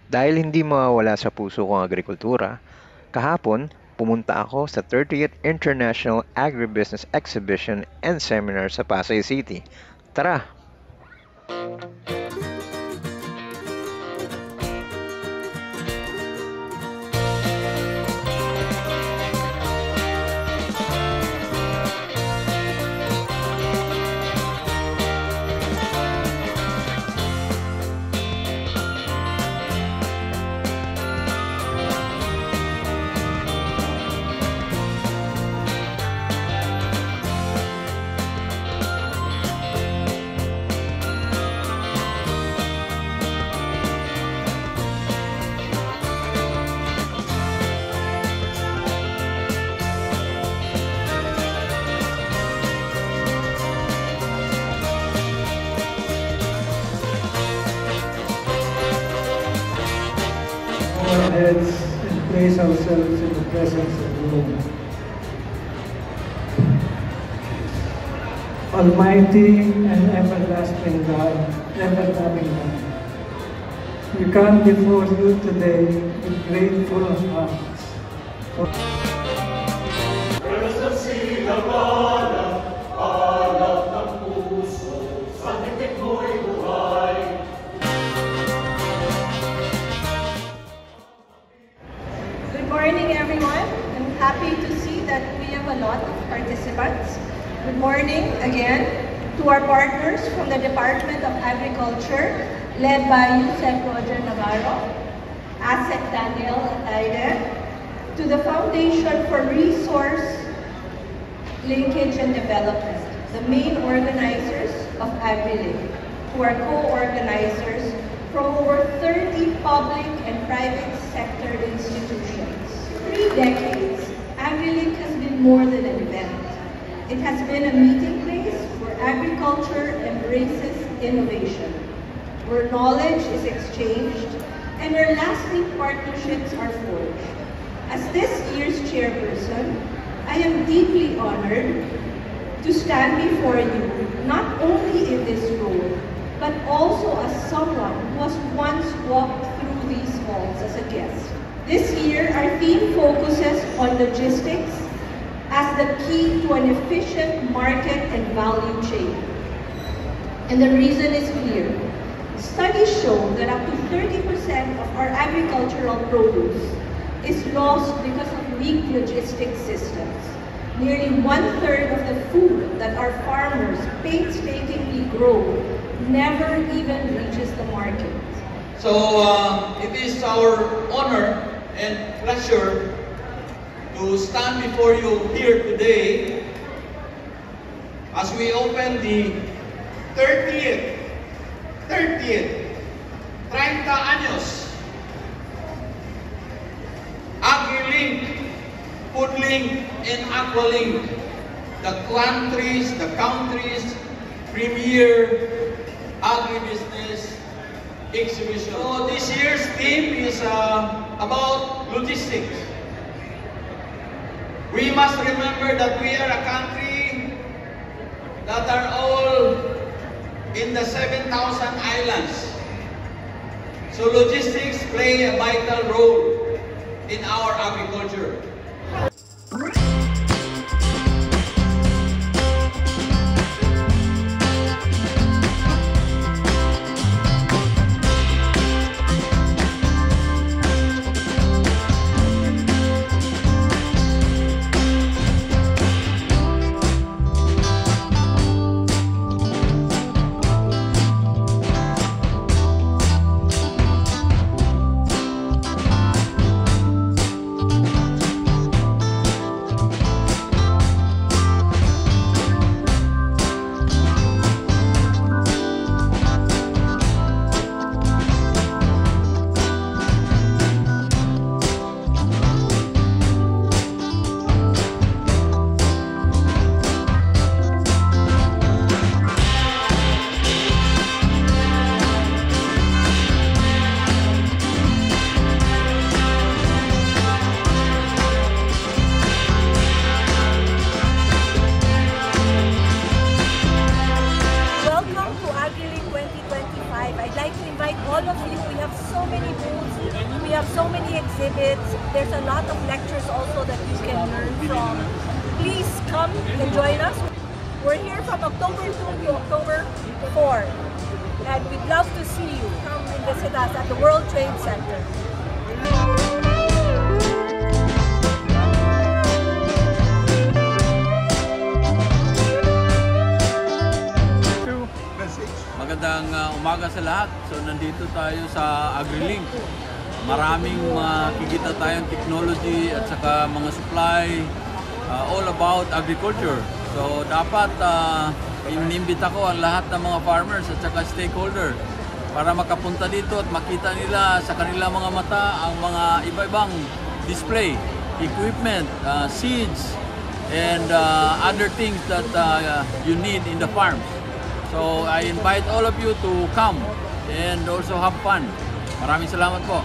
Dahil hindi mawawala sa puso ko ang agrikultura, kahapon pumunta ako sa 30th International Agribusiness Exhibition and Seminar sa Pasay City. Tara! Our heads and place ourselves in the presence of the Lord. Almighty and everlasting God, ever-loving God, we come before you today with grateful hearts. Good morning, everyone. I'm happy to see that we have a lot of participants. Good morning again to our partners from the Department of Agriculture, led by Yusef Roger Navarro, ASEC Daniel Ataide, to the Foundation for Resource Linkage and Development, the main organizers of AgriLink, who are co-organizers from over 30 public and private sector institutions. 3 decades, AgriLink has been more than an event. It has been a meeting place where agriculture embraces innovation, where knowledge is exchanged, and where lasting partnerships are forged. As this year's chairperson, I am deeply honored to stand before you, not only in this role, but also as someone who has once walked through these halls as a guest. This year, our theme focuses on logistics as the key to an efficient market and value chain. And the reason is clear. Studies show that up to 30% of our agricultural produce is lost because of weak logistics systems. Nearly 1/3 of the food that our farmers painstakingly grow never even reaches the market. So it is our honor and pleasure to stand before you here today as we open the 30th 30 años AgriLink, Foodlink, and Aqualink, the country's premier agribusiness exhibition. So this year's theme is about logistics. We must remember that we are a country that are all in the 7,000 islands. So logistics play a vital role in our agriculture. have so many booths, we have so many exhibits. There's a lot of lectures also that you can learn from. Please come and join us. We're here from October 2 to October 4. And we'd love to see you. Come and visit us at the World Trade Center. Magandang umaga sa lahat. So nandito tayo sa AgriLink. Maraming makikita tayong technology at saka mga supply all about agriculture. So dapat inimbita ko ang lahat ng mga farmers at saka stakeholder para makapunta dito at makita nila sa kanilang mga mata ang mga iba-ibang display, equipment, seeds, and other things that you need in the farms. So I invite all of you to come and also have fun. Maraming salamat po.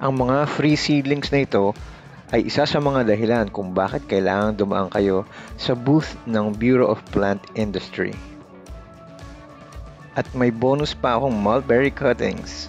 Ang mga free seedlings na ito ay isa sa mga dahilan kung bakit kailangang dumaan kayo sa booth ng Bureau of Plant Industry. At may bonus pa akong mulberry cuttings.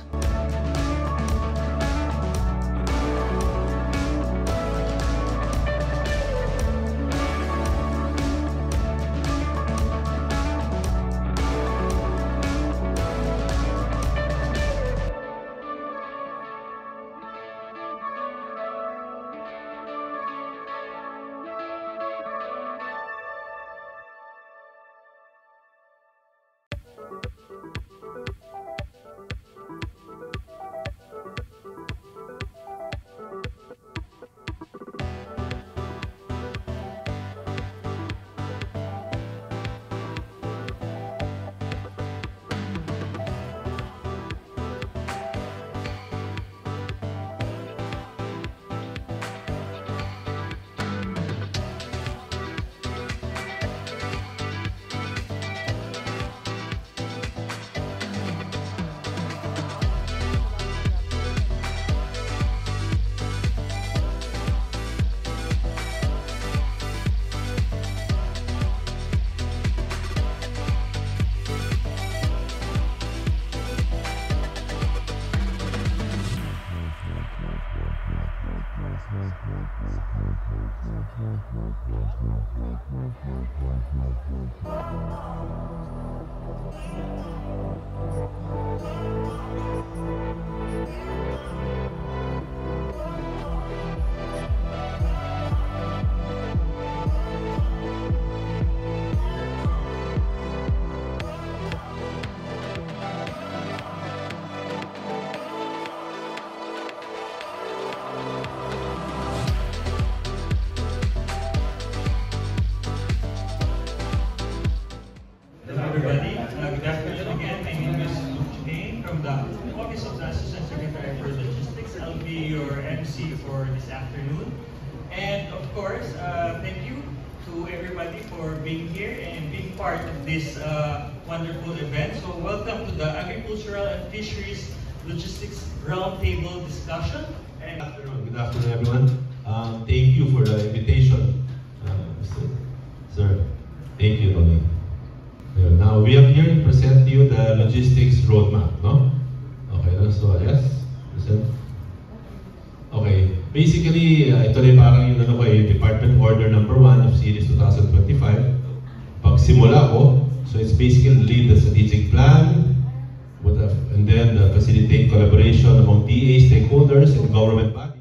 Everybody, good afternoon again. My name is Luke Chine from the Office of the Assistant Secretary for Logistics. I'll be your MC for this afternoon. And of course, thank you to everybody for being here and being part of this wonderful event. So welcome to the Agricultural and Fisheries Logistics Roundtable discussion. And Good afternoon, everyone. Thank you for the invitation, Sir. Thank you, Tony. Now We are here to present to you the logistics roadmap, no? Okay, so yes, listen. Okay, basically, ito na parang yung Department Order number 1 of Series 2025. Pagsimula ko, so it's basically lead the strategic plan, and then facilitate collaboration among DA stakeholders and government bodies.